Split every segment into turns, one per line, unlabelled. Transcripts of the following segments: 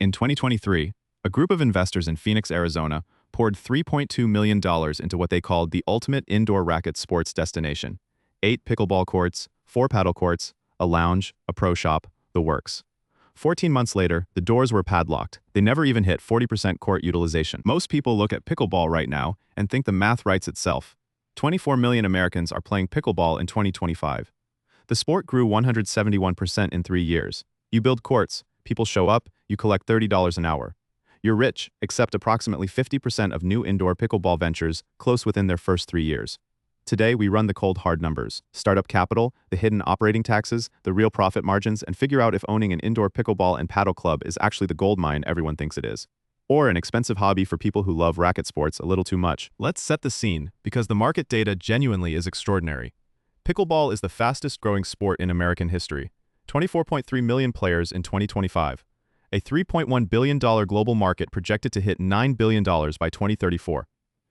In 2023, a group of investors in Phoenix, Arizona, poured $3.2 million into what they called the ultimate indoor racket sports destination. 8 pickleball courts, 4 paddle courts, a lounge, a pro shop, the works. 14 months later, the doors were padlocked. They never even hit 40% court utilization. Most people look at pickleball right now and think the math writes itself. 24 million Americans are playing pickleball in 2025. The sport grew 171% in 3 years. You build courts, people show up, you collect $30 an hour. You're rich, except approximately 50% of new indoor pickleball ventures close within their first 3 years. Today, we run the cold hard numbers, startup capital, the hidden operating taxes, the real profit margins, and figure out if owning an indoor pickleball and paddle club is actually the gold mine everyone thinks it is. Or an expensive hobby for people who love racket sports a little too much. Let's set the scene, because the market data genuinely is extraordinary. Pickleball is the fastest growing sport in American history. 24.3 million players in 2025. A $3.1 billion global market projected to hit $9 billion by 2034.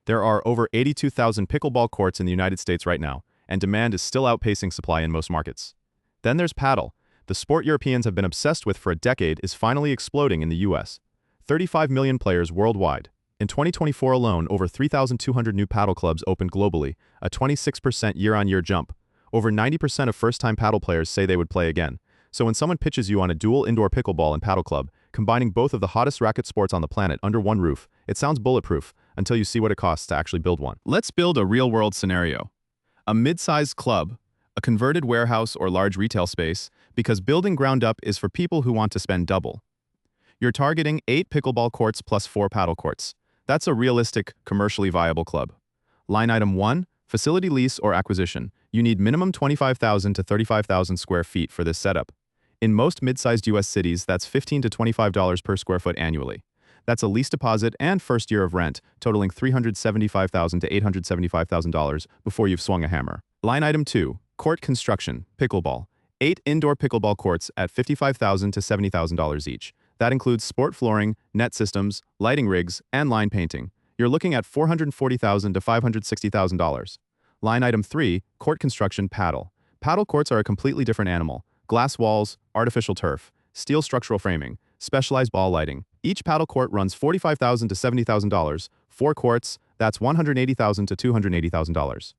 There are over 82,000 pickleball courts in the United States right now, and demand is still outpacing supply in most markets. Then there's padel. The sport Europeans have been obsessed with for a decade is finally exploding in the US. 35 million players worldwide. In 2024 alone, over 3,200 new padel clubs opened globally, a 26% year-on-year jump. Over 90% of first-time padel players say they would play again. So when someone pitches you on a dual indoor pickleball and paddle club, combining both of the hottest racket sports on the planet under one roof, it sounds bulletproof until you see what it costs to actually build one. Let's build a real-world scenario. A mid-sized club, a converted warehouse or large retail space, because building ground up is for people who want to spend double. You're targeting 8 pickleball courts plus 4 paddle courts. That's a realistic, commercially viable club. Line item 1, facility lease or acquisition. You need minimum 25,000 to 35,000 square feet for this setup. In most mid-sized US cities, that's $15 to $25 per square foot annually. That's a lease deposit and first year of rent, totaling $375,000 to $875,000 before you've swung a hammer. Line item 2, court construction, pickleball. 8 indoor pickleball courts at $55,000 to $70,000 each. That includes sport flooring, net systems, lighting rigs, and line painting. You're looking at $440,000 to $560,000. Line item 3, court construction paddle. Paddle courts are a completely different animal. Glass walls, artificial turf, steel structural framing, specialized ball lighting. Each paddle court runs $45,000 to $70,000. 4 courts, that's $180,000 to $280,000.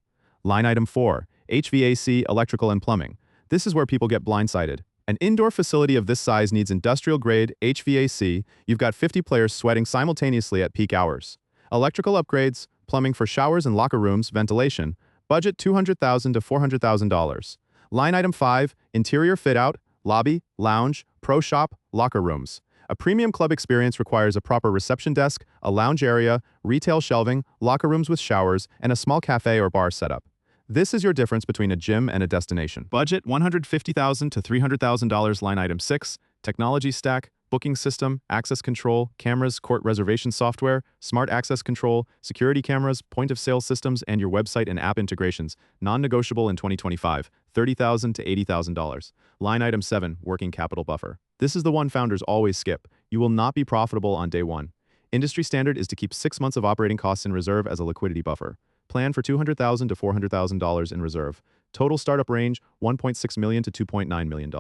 Line item 4, HVAC, electrical and plumbing. This is where people get blindsided. An indoor facility of this size needs industrial-grade HVAC. You've got 50 players sweating simultaneously at peak hours. Electrical upgrades, plumbing for showers and locker rooms, ventilation. Budget $200,000 to $400,000. Line item 5, interior fit-out, lobby, lounge, pro shop, locker rooms. A premium club experience requires a proper reception desk, a lounge area, retail shelving, locker rooms with showers, and a small cafe or bar setup. This is your difference between a gym and a destination. Budget $150,000 to $300,000. Line item 6, technology stack, booking system, access control, cameras, court reservation software, smart access control, security cameras, point-of-sale systems, and your website and app integrations. Non-negotiable in 2025, $30,000 to $80,000. Line item 7, working capital buffer. This is the one founders always skip. You will not be profitable on day one. Industry standard is to keep 6 months of operating costs in reserve as a liquidity buffer. Plan for $200,000 to $400,000 in reserve. Total startup range, $1.6 million to $2.9 million.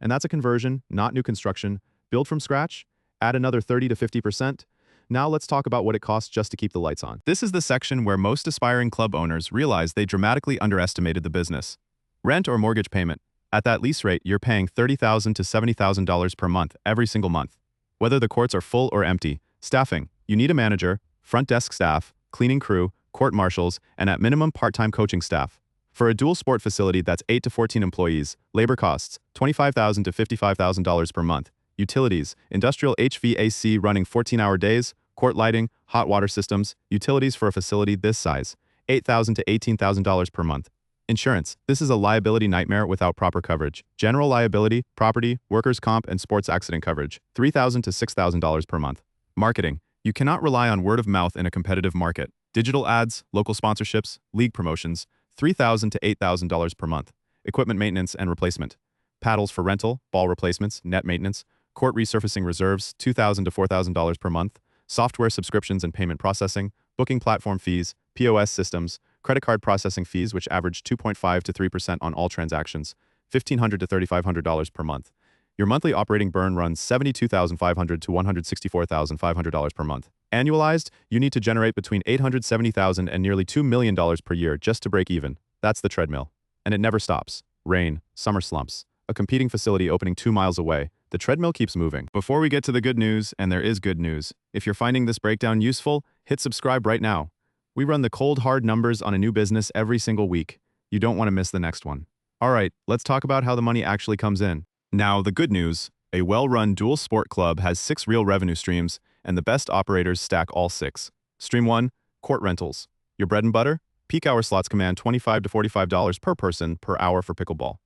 And that's a conversion, not new construction. Build from scratch, add another 30 to 50%. Now let's talk about what it costs just to keep the lights on. This is the section where most aspiring club owners realize they dramatically underestimated the business. Rent or mortgage payment. At that lease rate, you're paying $30,000 to $70,000 per month every single month. Whether the courts are full or empty. Staffing. You need a manager, front desk staff, cleaning crew, court marshals, and at minimum part-time coaching staff. For a dual sport facility that's 8 to 14 employees, labor costs, $25,000 to $55,000 per month. Utilities, industrial HVAC running 14-hour days, court lighting, hot water systems, utilities for a facility this size, $8,000 to $18,000 per month. Insurance, this is a liability nightmare without proper coverage. General liability, property, workers' comp, and sports accident coverage, $3,000 to $6,000 per month. Marketing, you cannot rely on word of mouth in a competitive market. Digital ads, local sponsorships, league promotions, $3,000 to $8,000 per month. Equipment maintenance and replacement. Paddles for rental, ball replacements, net maintenance. Court resurfacing reserves, $2,000 to $4,000 per month. Software subscriptions and payment processing. Booking platform fees, POS systems. Credit card processing fees, which average 2.5 to 3% on all transactions. $1,500 to $3,500 per month. Your monthly operating burn runs $72,500 to $164,500 per month. Annualized, you need to generate between $870,000 and nearly $2 million per year just to break even. That's the treadmill. And it never stops. Rain, summer slumps, a competing facility opening 2 miles away. The treadmill keeps moving. Before we get to the good news, and there is good news, if you're finding this breakdown useful, hit subscribe right now. We run the cold, hard numbers on a new business every single week. You don't want to miss the next one. All right, let's talk about how the money actually comes in. Now, the good news, a well-run dual sport club has 6 real revenue streams, and the best operators stack all 6. Stream 1, court rentals. Your bread and butter? Peak hour slots command $25 to $45 per person per hour for pickleball.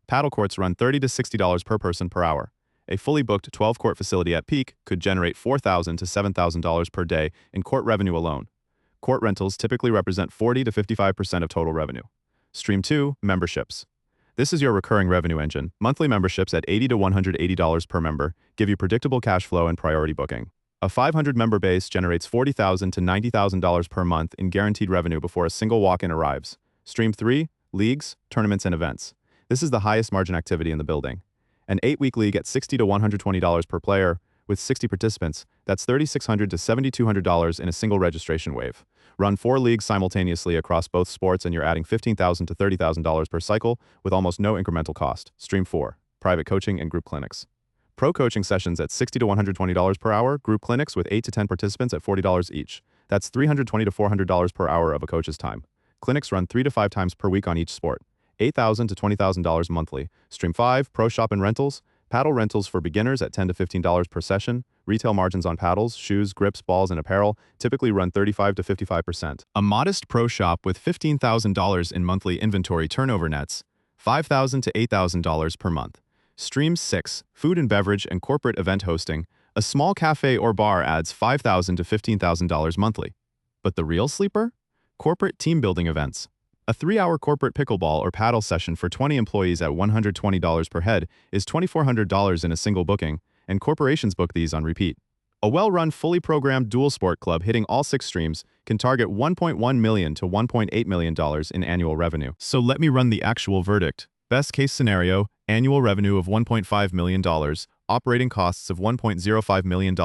Paddle courts run $30 to $60 per person per hour. A fully booked 12-court facility at peak could generate $4,000 to $7,000 per day in court revenue alone. Court rentals typically represent 40 to 55% of total revenue. Stream 2, memberships. This is your recurring revenue engine. Monthly memberships at $80 to $180 per member give you predictable cash flow and priority booking. A 500-member base generates $40,000 to $90,000 per month in guaranteed revenue before a single walk-in arrives. Stream 3, leagues, tournaments, and events. This is the highest margin activity in the building. An 8-week league at $60 to $120 per player, with 60 participants, that's $3,600 to $7,200 in a single registration wave. Run 4 leagues simultaneously across both sports and you're adding $15,000 to $30,000 per cycle with almost no incremental cost. Stream 4, private coaching and group clinics. Pro coaching sessions at $60 to $120 per hour, group clinics with 8 to 10 participants at $40 each. That's $320 to $400 per hour of a coach's time. Clinics run 3 to 5 times per week on each sport. $8,000 to $20,000 monthly. Stream 5, pro shop and rentals. Paddle rentals for beginners at $10 to $15 per session. Retail margins on paddles, shoes, grips, balls, and apparel typically run 35 to 55%. A modest pro shop with $15,000 in monthly inventory turnover nets, $5,000 to $8,000 per month. Stream 6, food and beverage and corporate event hosting. A small cafe or bar adds $5,000 to $15,000 monthly. But the real sleeper? Corporate team building events. A 3-hour corporate pickleball or paddle session for 20 employees at $120 per head is $2,400 in a single booking, and corporations book these on repeat. A well-run, fully programmed dual sport club hitting all 6 streams can target $1.1 million to $1.8 million in annual revenue. So let me run the actual verdict. Best case scenario, annual revenue of $1.5 million, operating costs of $1.05 million,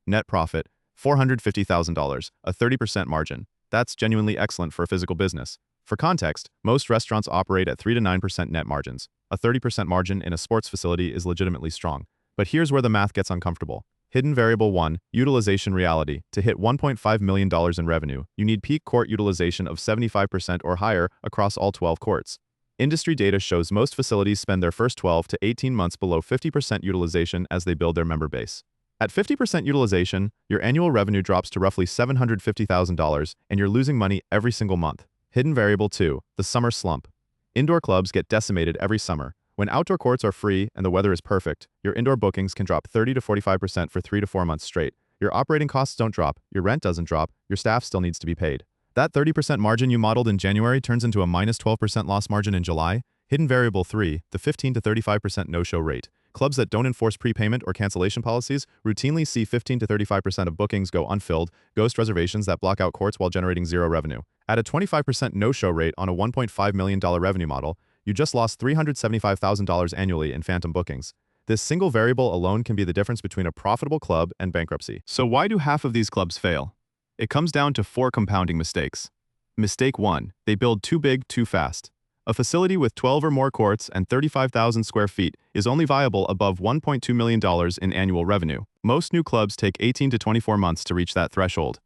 net profit, $450,000, a 30% margin. That's genuinely excellent for a physical business. For context, most restaurants operate at 3 to 9% net margins. A 30% margin in a sports facility is legitimately strong. But here's where the math gets uncomfortable. Hidden variable 1, utilization reality. To hit $1.5 million in revenue, you need peak court utilization of 75% or higher across all 12 courts. Industry data shows most facilities spend their first 12 to 18 months below 50% utilization as they build their member base. At 50% utilization, your annual revenue drops to roughly $750,000 and you're losing money every single month. Hidden variable 2, the summer slump. Indoor clubs get decimated every summer. When outdoor courts are free and the weather is perfect, your indoor bookings can drop 30 to 45% for 3 to 4 months straight. Your operating costs don't drop, your rent doesn't drop, your staff still needs to be paid. That 30% margin you modeled in January turns into a minus 12% loss margin in July. Hidden variable 3, the 15 to 35% no-show rate. Clubs that don't enforce prepayment or cancellation policies routinely see 15 to 35% of bookings go unfilled, ghost reservations that block out courts while generating zero revenue. At a 25% no-show rate on a $1.5 million revenue model, you just lost $375,000 annually in phantom bookings. This single variable alone can be the difference between a profitable club and bankruptcy. So why do half of these clubs fail? It comes down to 4 compounding mistakes. Mistake 1, they build too big too fast. A facility with 12 or more courts and 35,000 square feet is only viable above $1.2 million in annual revenue. Most new clubs take 18 to 24 months to reach that threshold.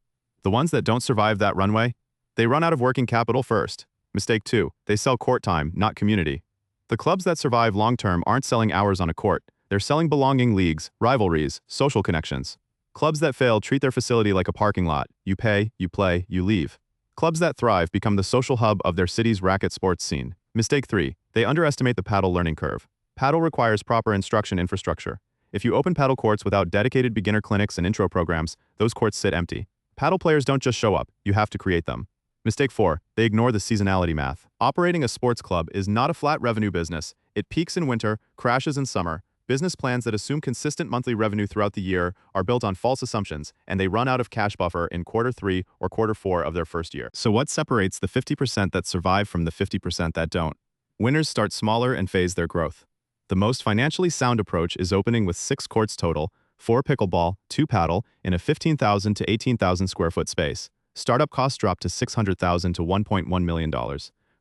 The ones that don't survive that runway, they run out of working capital first. Mistake 2, they sell court time, not community. The clubs that survive long-term aren't selling hours on a court. They're selling belonging, leagues, rivalries, social connections. Clubs that fail treat their facility like a parking lot. You pay, you play, you leave. Clubs that thrive become the social hub of their city's racquet sports scene. Mistake 3, they underestimate the paddle learning curve. Paddle requires proper instruction infrastructure. If you open paddle courts without dedicated beginner clinics and intro programs, those courts sit empty. Paddle players don't just show up, you have to create them. Mistake 4, they ignore the seasonality math. Operating a sports club is not a flat revenue business. It peaks in winter, crashes in summer. Business plans that assume consistent monthly revenue throughout the year are built on false assumptions, and they run out of cash buffer in quarter 3 or quarter 4 of their first year. So what separates the 50% that survive from the 50% that don't? Winners start smaller and phase their growth. The most financially sound approach is opening with 6 courts total, 4 pickleball, 2 paddle, in a 15,000 to 18,000 square foot space. Startup costs drop to $600,000 to $1.1 million.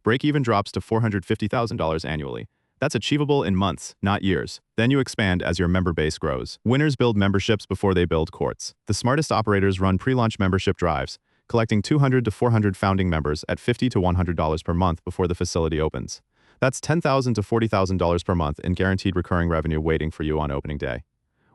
Break-even drops to $450,000 annually. That's achievable in months, not years. Then you expand as your member base grows. Winners build memberships before they build courts. The smartest operators run pre-launch membership drives, collecting 200 to 400 founding members at $50 to $100 per month before the facility opens. That's $10,000 to $40,000 per month in guaranteed recurring revenue waiting for you on opening day.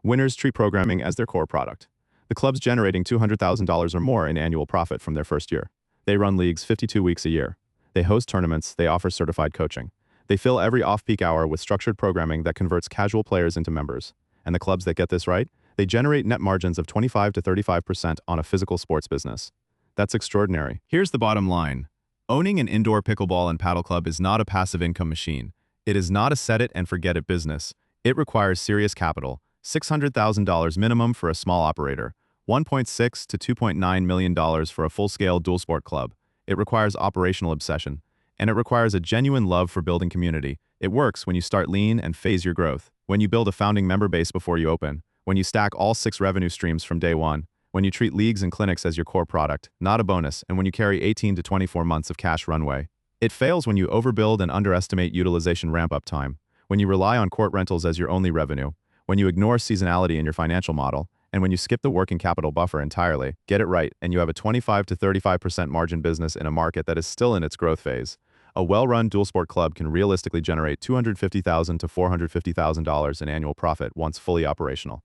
Winners treat programming as their core product. The club's generating $200,000 or more in annual profit from their first year. They run leagues 52 weeks a year. They host tournaments, they offer certified coaching. They fill every off-peak hour with structured programming that converts casual players into members. And the clubs that get this right, they generate net margins of 25 to 35% on a physical sports business. That's extraordinary. Here's the bottom line. Owning an indoor pickleball and paddle club is not a passive income machine. It is not a set-it-and-forget-it business. It requires serious capital, $600,000 minimum for a small operator, $1.6 to $2.9 million for a full-scale dual-sport club. It requires operational obsession, and it requires a genuine love for building community. It works when you start lean and phase your growth, when you build a founding member base before you open, when you stack all 6 revenue streams from day one, when you treat leagues and clinics as your core product, not a bonus, and when you carry 18 to 24 months of cash runway. It fails when you overbuild and underestimate utilization ramp-up time, when you rely on court rentals as your only revenue, when you ignore seasonality in your financial model, and when you skip the working capital buffer entirely. Get it right, and you have a 25 to 35% margin business in a market that is still in its growth phase. A well-run dual-sport club can realistically generate $250,000 to $450,000 in annual profit once fully operational,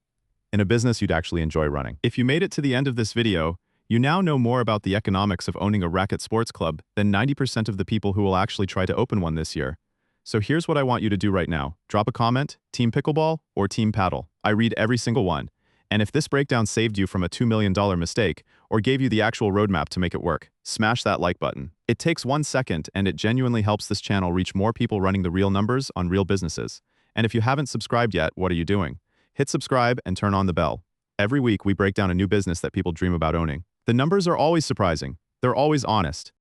in a business you'd actually enjoy running. If you made it to the end of this video, you now know more about the economics of owning a racket sports club than 90% of the people who will actually try to open one this year. So here's what I want you to do right now. Drop a comment, Team Pickleball or Team Paddle. I read every single one. And if this breakdown saved you from a $2 million mistake or gave you the actual roadmap to make it work, smash that like button. It takes 1 second and it genuinely helps this channel reach more people running the real numbers on real businesses. And if you haven't subscribed yet, what are you doing? Hit subscribe and turn on the bell. Every week we break down a new business that people dream about owning. The numbers are always surprising. They're always honest.